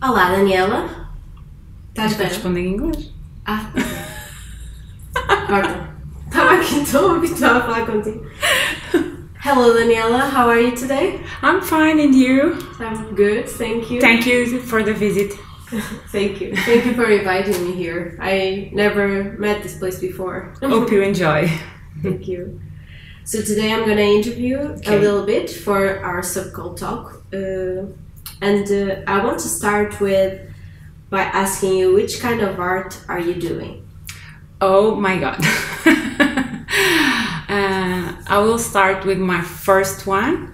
Olá, Daniela. Estás bem? Responder em inglês. Ah, corta. Estava aqui tão habituada a falar contigo. Hello, Daniela. How are you today? I'm fine, and you? I'm good, thank you. Thank you for the visit. Thank you. Thank you for inviting me here. I never met this place before. Hope you enjoy. Thank you. So today I'm going to interview a little bit for our subcultalk. I want to start by asking you, which kind of art are you doing? Oh my god. I will start with my first one,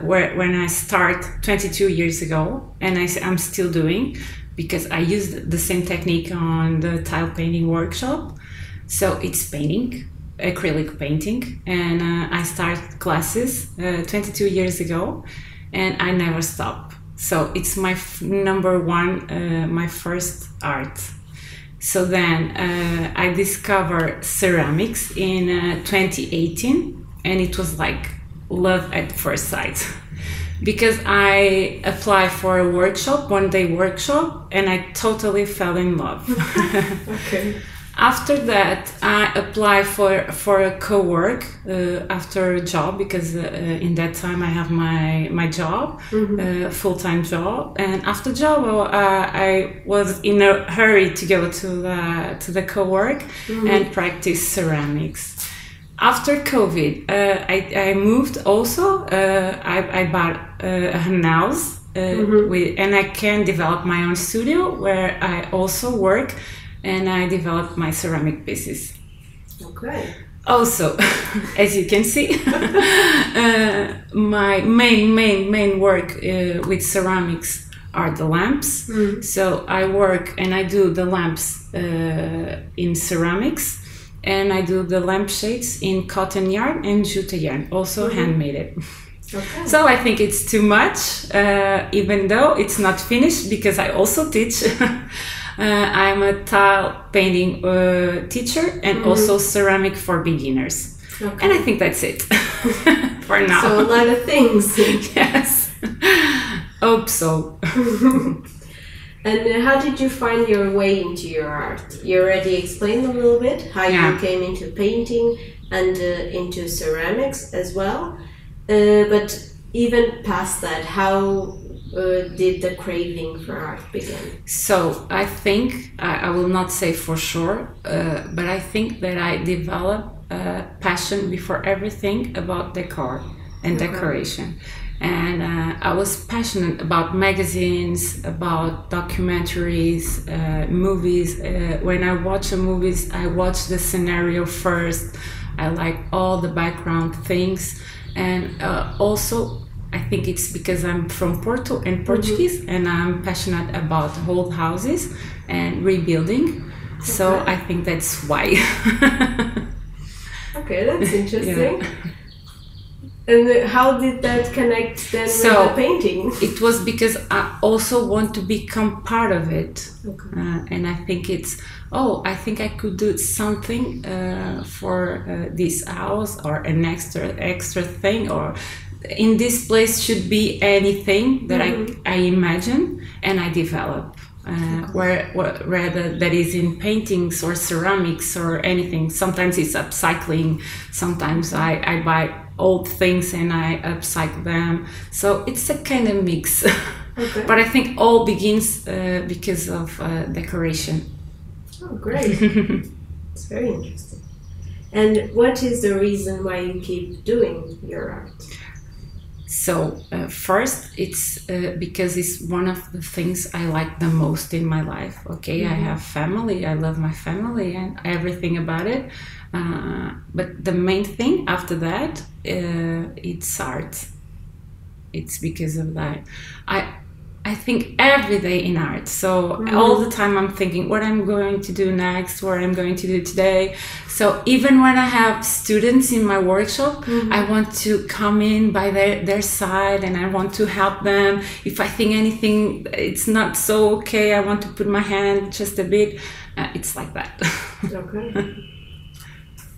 when I start 22 years ago, and I'm still doing, because I used the same technique on the tile painting workshop. So it's painting, acrylic painting, and I started classes 22 years ago, and I never stop. So it's my number one, my first art. So then I discovered ceramics in 2018, and it was like love at first sight. Because I applied for a workshop, one-day workshop, and I totally fell in love. Okay. After that, I applied for a co-work after a job, because in that time I have my job, full-time job. And after job, I was in a hurry to go to the co-work and practice ceramics. After COVID, I moved also. I bought a house and I can develop my own studio where I also work, and I developed my ceramic pieces. Okay. Also, as you can see, my main work with ceramics are the lamps. So I work and I do the lamps in ceramics, and I do the lampshades in cotton yarn and jute yarn, also handmade. Okay. So I think it's too much, even though it's not finished, because I also teach. I'm a tile painting teacher and also ceramic for beginners. Okay. And I think that's it for now. So a lot of things. Yes. Hope so. And how did you find your way into your art? You already explained a little bit how you came into painting and into ceramics as well. But even past that, how did the craving for art begin? So I think, I will not say for sure, but I think that I developed a passion before everything about decor and decoration. And I was passionate about magazines, about documentaries, movies. When I watch movies, I watch the scenario first. I like all the background things. And also, I think it's because I'm from Porto and Portuguese, and I'm passionate about old houses and rebuilding. Okay. So I think that's why. Okay, that's interesting. Yeah. And how did that connect then with the painting? It was because I also want to become part of it. Okay. And I think I think I could do something for this house, or an extra thing, or in this place should be anything that I imagine and I develop. Whether that is in paintings or ceramics or anything. Sometimes it's upcycling, sometimes I buy old things and I upcycle them. So it's a kind of mix. Okay. But I think all begins because of decoration. Oh, great. It's very interesting. And what is the reason why you keep doing your art? So first, it's because it's one of the things I like the most in my life. Okay, I have family, I love my family and everything about it. But the main thing after that, it's art. It's because of that. I think every day in art. So all the time I'm thinking what I'm going to do next, what I'm going to do today. So even when I have students in my workshop, I want to come in by their side and I want to help them. If I think anything it's not so okay, I want to put my hand just a bit. It's like that. Okay.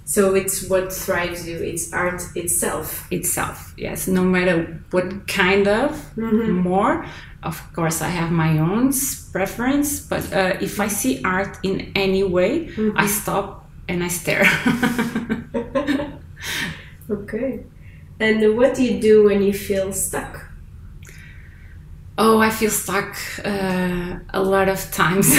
So it's what thrives you. It's art itself. Itself, yes. No matter what kind of, more. Of course, I have my own preference, but if I see art in any way, I stop and I stare. Okay. And what do you do when you feel stuck? Oh, I feel stuck a lot of times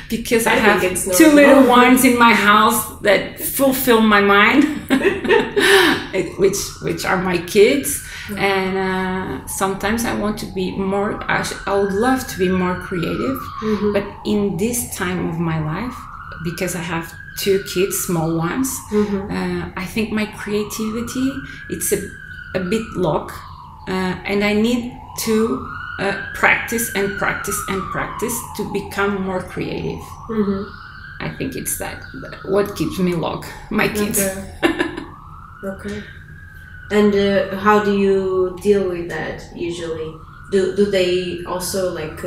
because I have two little ones in my house that fulfill my mind, which are my kids. And sometimes I want to be more, I would love to be more creative, but in this time of my life, because I have two kids, small ones, I think my creativity, it's a bit locked, and I need to practice and practice and practice to become more creative. I think it's that what keeps me locked, my kids. Okay. And how do you deal with that usually? Do they also like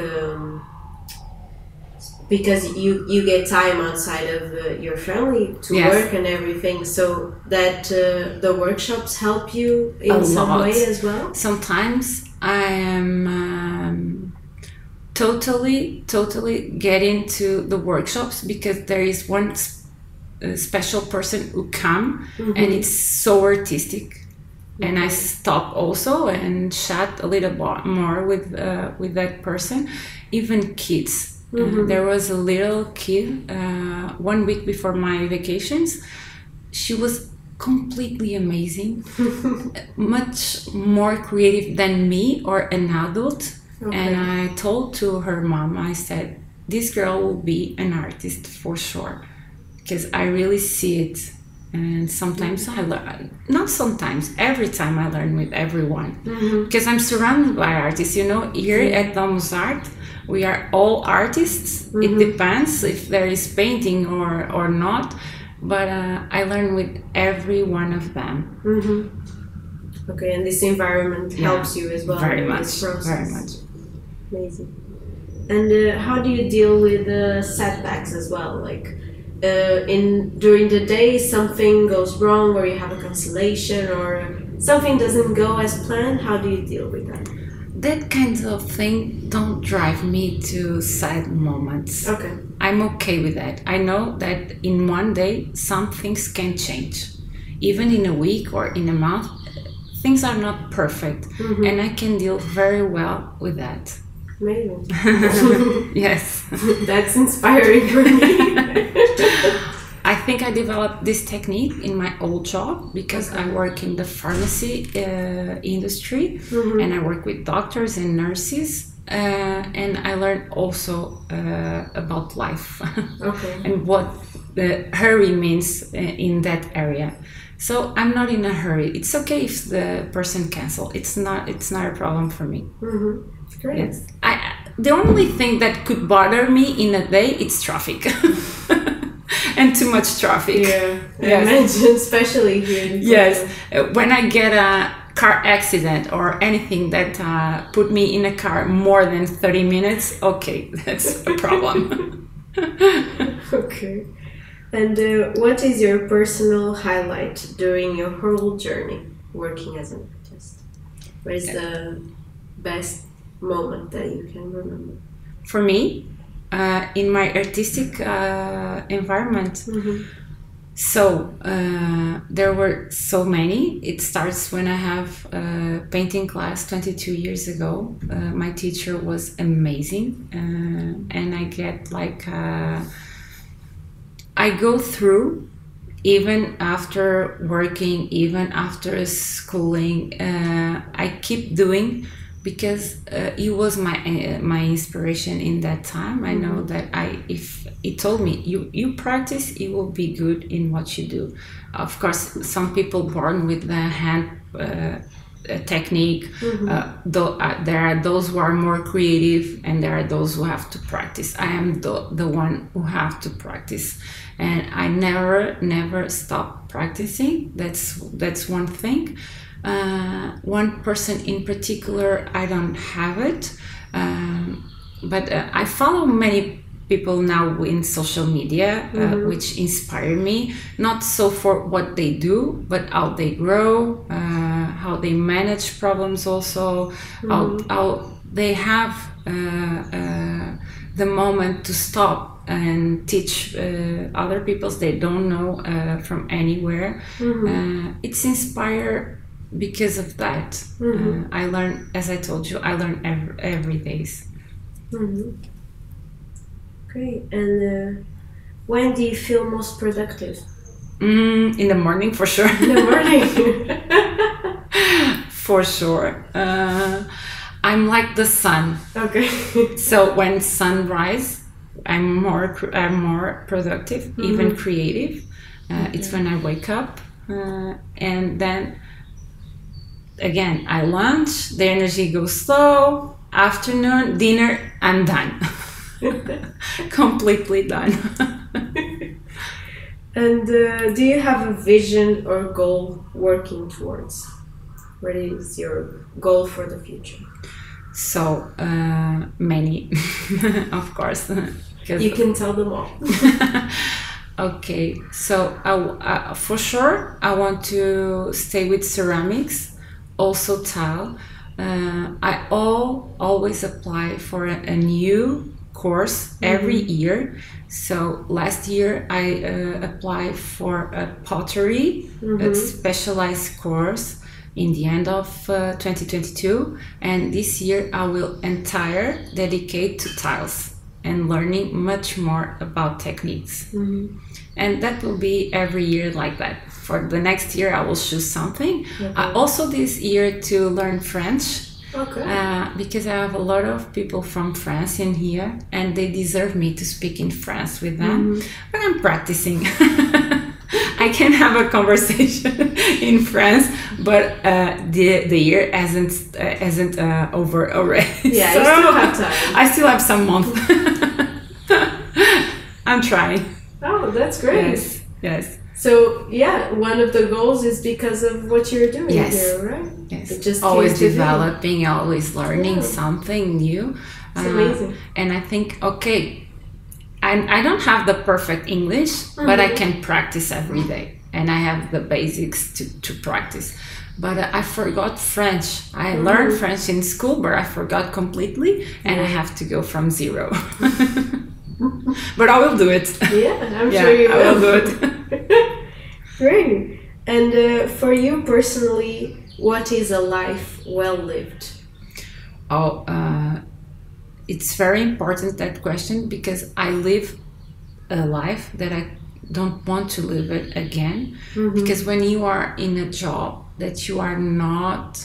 because you get time outside of your family to work and everything, so that the workshops help you in some way as well? Sometimes I am totally get into the workshops because there is one special person who come and it's so artistic. And I stop also and chat a little bit more with that person. Even kids. There was a little kid 1 week before my vacations. She was completely amazing, much more creative than me or an adult. And I told to her mom, I said, this girl will be an artist for sure, because I really see it. And sometimes I learn, not sometimes, every time I learn with everyone, because I'm surrounded by artists. You know, here at Domus Art, we are all artists. It depends if there is painting or not, but I learn with every one of them. Okay, and this environment helps you as well. Very much, this process. very much. Amazing. And how do you deal with setbacks as well? Like, during the day something goes wrong, or you have a cancellation, or something doesn't go as planned. How do you deal with that? That kind of thing don't drive me to sad moments. Okay. I'm okay with that. I know that in one day some things can change. Even in a week or in a month, things are not perfect, and I can deal very well with that. Amazing. Yes. That's inspiring for me. I think I developed this technique in my old job because I work in the pharmacy industry, and I work with doctors and nurses, and I learned also about life and what the hurry means in that area. So I'm not in a hurry. It's okay if the person cancels. It's not a problem for me. Great. Yes. The only thing that could bother me in a day is traffic. And too much traffic. Yeah, I imagine, especially here in Porto. Yes, when I get a car accident or anything that put me in a car more than 30 minutes, okay, that's a problem. Okay. And what is your personal highlight during your whole journey working as an artist? What is the best moment that you can remember? For me, in my artistic environment, so there were so many. It starts when I have a painting class 22 years ago. My teacher was amazing, and I get like I go through, even after working, even after schooling, I keep doing, because he was my inspiration in that time. I know that if he told me, you practice, you will be good in what you do. Of course, some people born with the hand technique. There are those who are more creative, and there are those who have to practice. I am the one who have to practice, and I never stop practicing. That's one thing. One person in particular, I don't have it, but I follow many people now in social media, which inspire me, not so for what they do, but how they grow, how they manage problems also, how they have the moment to stop and teach other people they don't know from anywhere. It's inspired because of that. I learn, as I told you, I learn every day. Great. And when do you feel most productive? In the morning, for sure. In the morning. For sure. I'm like the sun. Okay. So when sunrise, I'm more productive, even creative. It's when I wake up, and then again I lunch. The energy goes slow. Afternoon, dinner, I'm done. Completely done. And do you have a vision or goal working towards? What is your goal for the future? So many, of course. You can tell them all. Okay, so for sure I want to stay with ceramics, also tile. I always apply for a new course every year. So last year I applied for a pottery, a specialized course in the end of 2022, and this year I will entire dedicate to tiles and learning much more about techniques. And that will be every year like that. For the next year I will choose something. Also this year to learn French. Because I have a lot of people from France in here and they deserve me to speak in France with them. But I'm practicing. I can have a conversation in France, but the year hasn't over already. Yeah, so you still have time. I still have some month. I'm trying. Oh, that's great. Yes. So yeah, one of the goals is because of what you're doing here, right? Yes. It just always developing, always learning something new. It's amazing. And I think, okay, I don't have the perfect English, but I can practice every day. And I have the basics to practice. But I forgot French. I learned French in school, but I forgot completely. And I have to go from zero. But I will do it. Yeah, I'm sure you will. I will do it. Great. And for you personally, what is a life well lived? Oh, it's very important, that question, because I live a life that I don't want to live it again. Because when you are in a job that you are not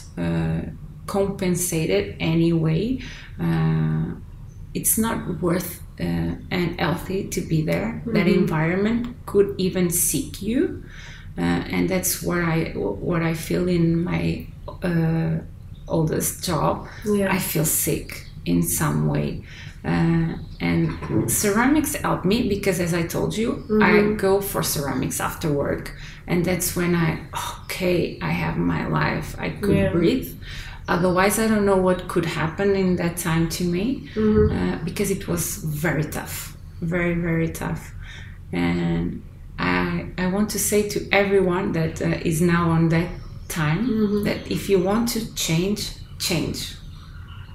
compensated anyway, it's not worth and healthy to be there. That environment could even seek you, and that's what I feel in my oldest job. I feel sick in some way, and ceramics helped me because, as I told you, I go for ceramics after work, and that's when I have my life. I could breathe. Otherwise, I don't know what could happen in that time to me, because it was very tough, very, very tough. And I want to say to everyone that is now on that time, that if you want to change.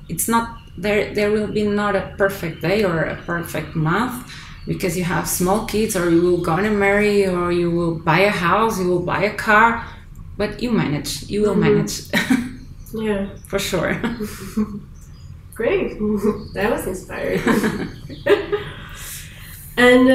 It's not there will be not a perfect day or a perfect month, because you have small kids, or you will gonna marry, or you will buy a house, you will buy a car, but you will manage. Yeah, for sure. Great. That was inspiring. And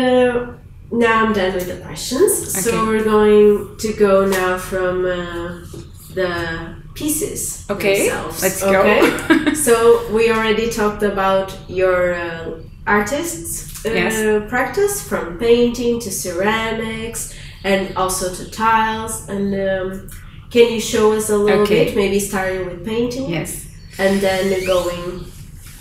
now I'm done with the questions. So we're going to go now from the pieces themselves. Let's go. So we already talked about your artists practice, from painting to ceramics and also to tiles. And can you show us a little bit, maybe starting with painting? Yes. And then going...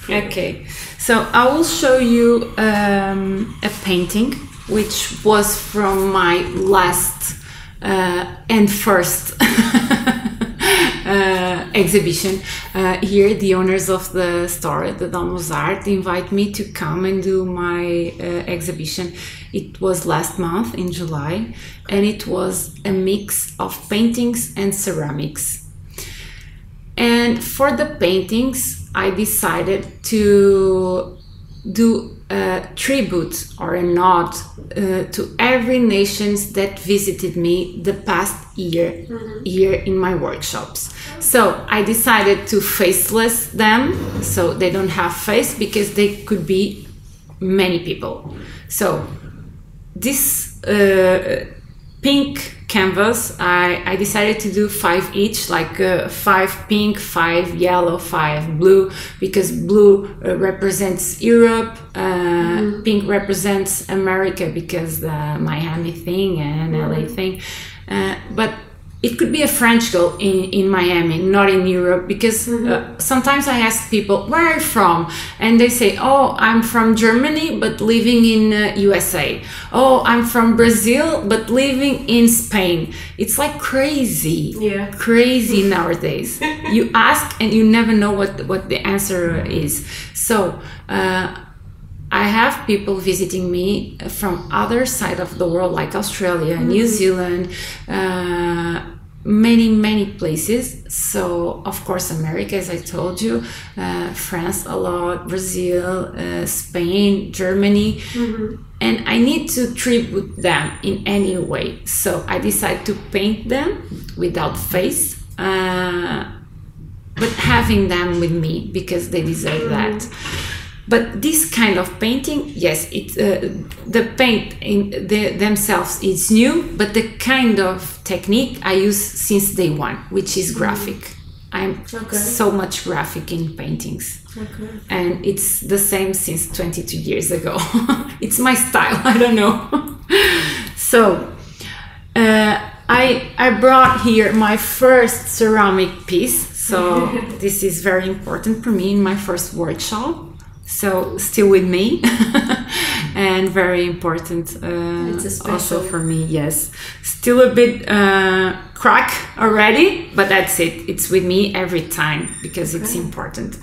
Okay, so I will show you a painting which was from my last and first exhibition. Here, the owners of the store, the Domus Art, invite me to come and do my exhibition. It was last month in July, and it was a mix of paintings and ceramics. And for the paintings, I decided to do a tribute or a nod to every nation that visited me the past year in my workshops. So I decided to faceless them, so they don't have face, because they could be many people. So this pink canvas, I decided to do 5 each, like 5 pink, 5 yellow, 5 blue, because blue represents Europe, pink represents America because the Miami thing and LA thing, but it could be a French girl in Miami, not in Europe, because sometimes I ask people, where are you from? And they say, oh, I'm from Germany, but living in USA. Oh, I'm from Brazil, but living in Spain. It's like crazy, crazy nowadays. You ask and you never know what the answer is. So I have people visiting me from other side of the world, like Australia, New Zealand, many places. So of course America, as I told you, France a lot, Brazil, Spain, Germany, and I need to tribute them in any way. So I decided to paint them without face, but having them with me because they deserve that. But this kind of painting, yes, the paint in themselves is new, but the kind of technique I use since day one, which is graphic. I'm so much graphic in paintings, and it's the same since 22 years ago. It's my style, I don't know. So I brought here my first ceramic piece, so this is very important for me in my first workshop. So still with me and very important also for me, yes. Still a bit crack already, but that's it. It's with me every time because it's important.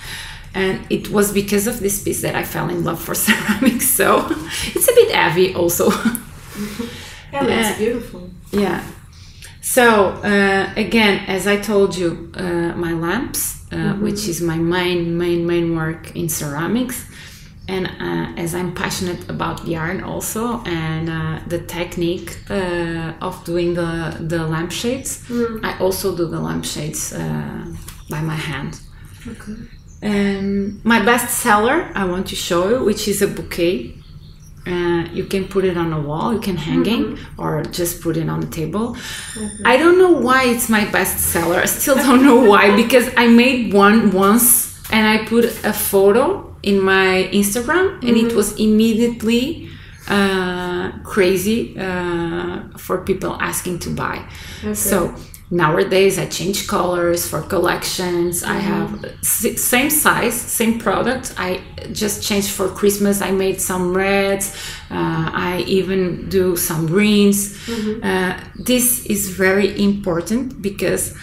And it was because of this piece that I fell in love for ceramics. So it's a bit heavy also. Yeah, that's beautiful. Yeah. So again, as I told you, my lamps, which is my main work in ceramics, and as I'm passionate about yarn also, and the technique of doing the lampshades, I also do the lampshades by my hand. My best seller I want to show you, which is a bouquet. You can put it on a wall, you can hang it, or just put it on the table. I don't know why it's my best seller. I still don't know why, because I made one once and I put a photo in my Instagram, and it was immediately crazy for people asking to buy. So nowadays I change colors for collections. I have same size, same product. I just changed for Christmas. I made some reds. I even do some greens. This is very important because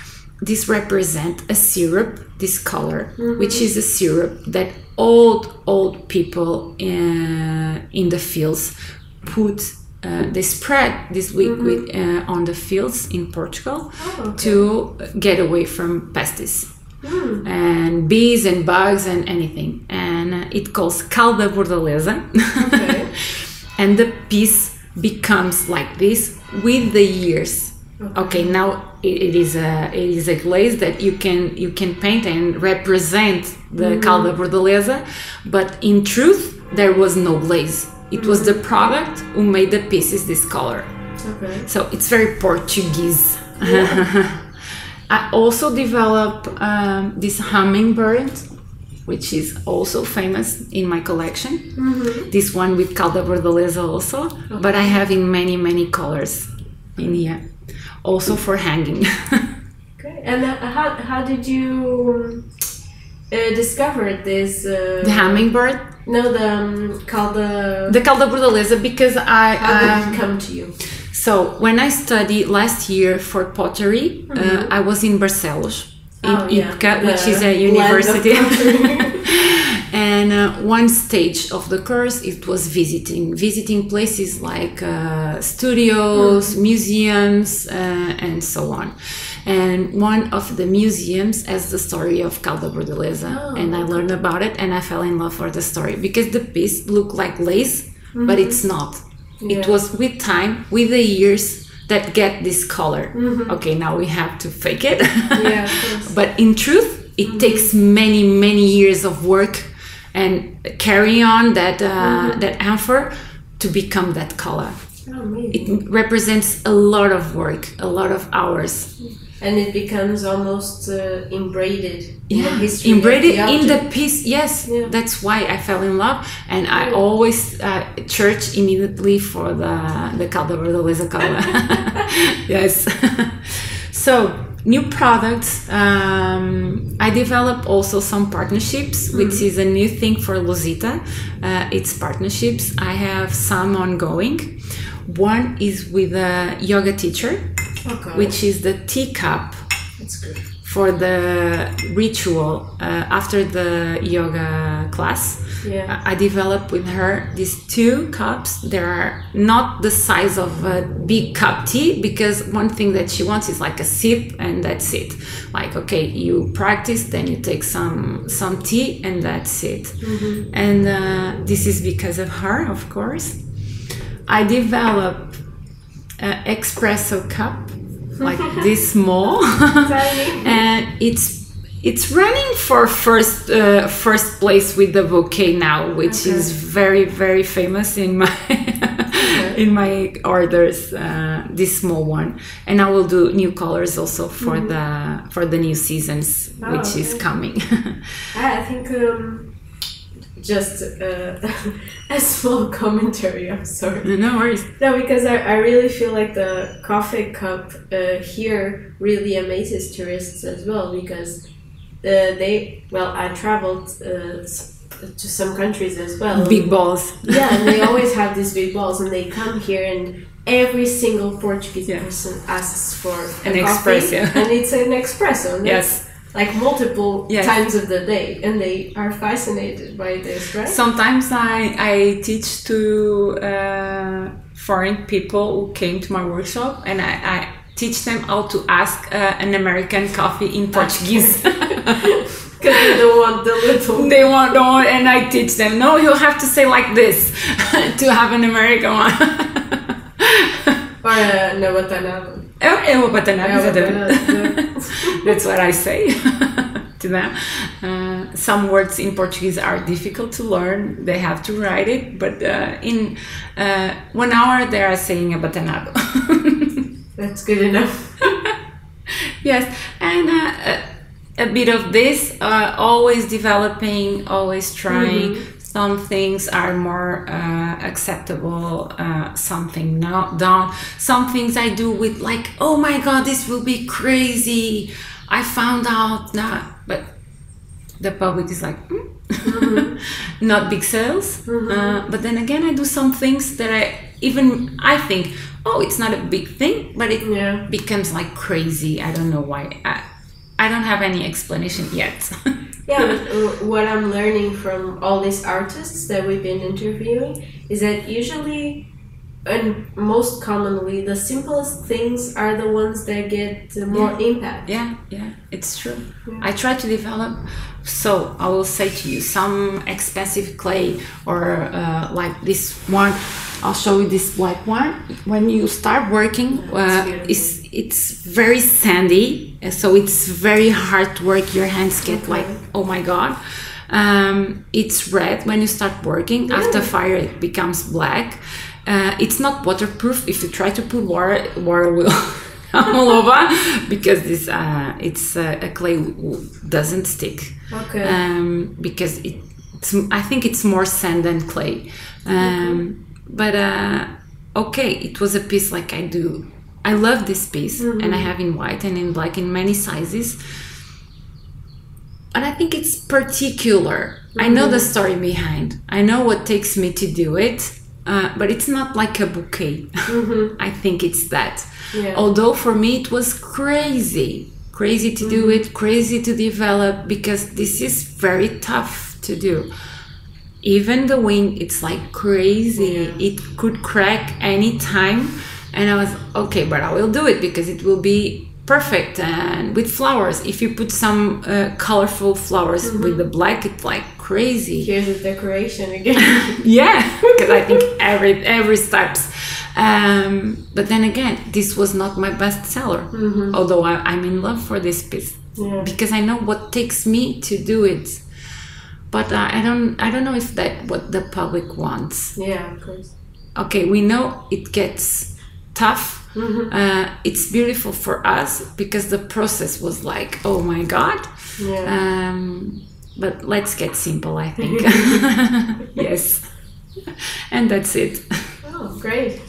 this represents a syrup, this color, which is a syrup that old people in the fields put. They spread this liquid on the fields in Portugal to get away from pests and bees and bugs and anything. And it calls calda bordaleza. And the piece becomes like this with the years. Now it is a glaze that you can paint and represent the calda bordaleza, but in truth there was no glaze. It was the product who made the pieces this color. So it's very Portuguese. I also developed this hummingbird, which is also famous in my collection. This one with calda bordaleza also, but I have in many colors in here, also for hanging. And how did you discover this? The hummingbird? No, the calda bordaleza, because how did it come to you? So when I studied last year for pottery, I was in Barcelos, which is a university. And one stage of the course, it was visiting places like studios, museums, and so on. And one of the museums has the story of Calda Bordeleza, and I learned about it, and I fell in love for the story because the piece looked like lace, but it's not. It was with time, with the years, that get this color. Okay, now we have to fake it. But in truth, it takes many years of work and carry on that that amphor to become that color. It represents a lot of work, a lot of hours. And it becomes almost embedded in the history. Embedded in the piece, yes. That's why I fell in love. And I always search immediately for the Calda Bordeleza color. Yes. So, new products. I develop also some partnerships, which is a new thing for Luzita. It's partnerships. I have some ongoing. One is with a yoga teacher, which is the teacup for the ritual after the yoga class. I developed with her these 2 cups. They are not the size of a big cup tea, because one thing that she wants is like a sip and that's it. Like, okay, you practice, then you take some tea and that's it. And this is because of her, of course. I developed an espresso cup, like this small, and it's running for first place with the bouquet now, which is very famous in my in my orders. This small one, and I will do new colors also for the new seasons, which is coming. I think. Just a small commentary, I'm sorry. No worries. No, because I really feel like the coffee cup here really amazes tourists as well, because I traveled to some countries as well. Big balls. Yeah, and they always have these big balls, and they come here and every single Portuguese person asks for an coffee, espresso. And it's an espresso. Yes. Like multiple times of the day, and they are fascinated by this, right? Sometimes I teach to foreign people who came to my workshop, and I teach them how to ask an American coffee in Portuguese. Because they don't want the little... They want, and I teach them, no, you have to say like this to have an American one. Or no batanado. That's what I say to them. Some words in Portuguese are difficult to learn. They have to write it, but in 1 hour they are saying a batanado. That's good enough. Yes, and a bit of this, always developing, always trying. Some things are more acceptable, something not done. Some things I do with like, oh my god, this will be crazy. I found out now, but the public is like, not big sales. But then again, I do some things that I think, oh, it's not a big thing, but it becomes like crazy. I don't know why. I don't have any explanation yet. Yeah, but what I'm learning from all these artists that we've been interviewing is that usually, and most commonly, the simplest things are the ones that get more impact. Yeah, it's true. I try to develop, so I will say to you, some expensive clay or like this one. I'll show you this black one. When you start working, it's very sandy, so it's very hard to work. Your hands get like, oh my god. It's red when you start working. After fire, it becomes black. It's not waterproof. If you try to put water will come all over, because this it's a clay doesn't stick. Because I think it's more sand than clay. But it was a piece like I do. I love this piece, and I have in white and in black in many sizes. And I think it's particular. I know the story behind. I know what takes me to do it, but it's not like a bouquet. I think it's that. Although for me it was crazy crazy to do it, crazy to develop, because this is very tough to do. Even the wing, it's like crazy. It could crack any time. And I was, okay, but I will do it because it will be perfect. And with flowers, if you put some colorful flowers with the black, it's like crazy. Here's the decoration again. Yeah, because I think every steps. But then again, this was not my best seller. Although I'm in love for this piece because I know what takes me to do it. But I don't know if that's what the public wants. Yeah, of course. Okay, we know it gets tough. It's beautiful for us because the process was like, oh my God. Yeah. But let's get simple, I think. Yes. And that's it. Oh, great.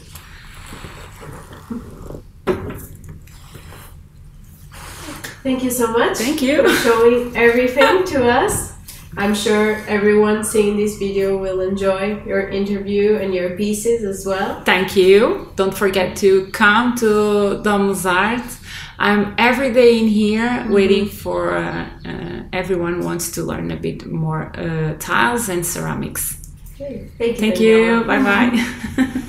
Thank you so much. Thank you for showing everything to us. I'm sure everyone seeing this video will enjoy your interview and your pieces as well. Thank you. Don't forget to come to Domus Art. I'm every day in here waiting for everyone who wants to learn a bit more tiles and ceramics. Okay. Thank you. Thank you. Bye-bye.